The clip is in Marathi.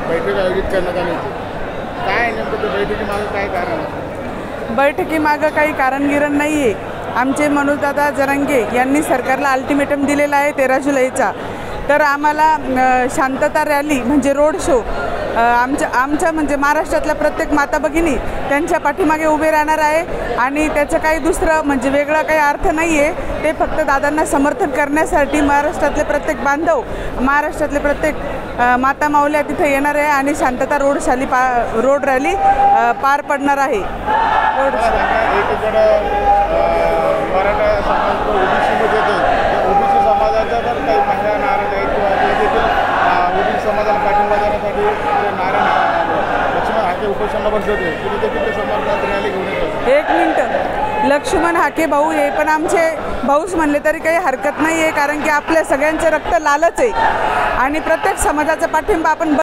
बैठक आयोजित करण्यात आली होती, काय नेमकं त्या बैठकीमागं काय कारण आहे? बैठकीमागं काही कारणगिरण नाही आहे. आमचे मनोजदादा जरांगे यांनी सरकारला अल्टिमेटम दिलेला आहे 13 जुलैचा. तर आम्हाला शांतता रॅली म्हणजे रोड शो आमच्या म्हणजे महाराष्ट्रातल्या प्रत्येक माता भगिनी त्यांच्या पाठीमागे उभे राहणार आहे आणि त्याचं काही दुसरं म्हणजे वेगळा काही अर्थ नाही आहे. ते फक्त दादांना समर्थन करण्यासाठी महाराष्ट्रातले प्रत्येक बांधव, महाराष्ट्रातले प्रत्येक माता माऊल्या तिथे येणार आहे आणि शांतता रोड रॅली पार पडणार आहे. एकीकडे मराठा समाज ओबीसीमध्ये येतो, ओबीसी समाजाच्या तर काही महिला नाराज आहेत किंवा ओबीसी समाजाला पाठिंबा देण्यासाठी लक्ष्मण हाके उपोषणाला बसले होते, तिथे देखील समर्थनात रॅली घेऊन येतात. एक मिनटं, लक्ष्मण हाके भाऊ हे पण आमचे भाऊच म्हणले तरी काही हरकत नाही आहे, कारण की आपल्या सगळ्यांचं रक्त लालच आहे आणि प्रत्येक समाजाचा पाठिंबा आपण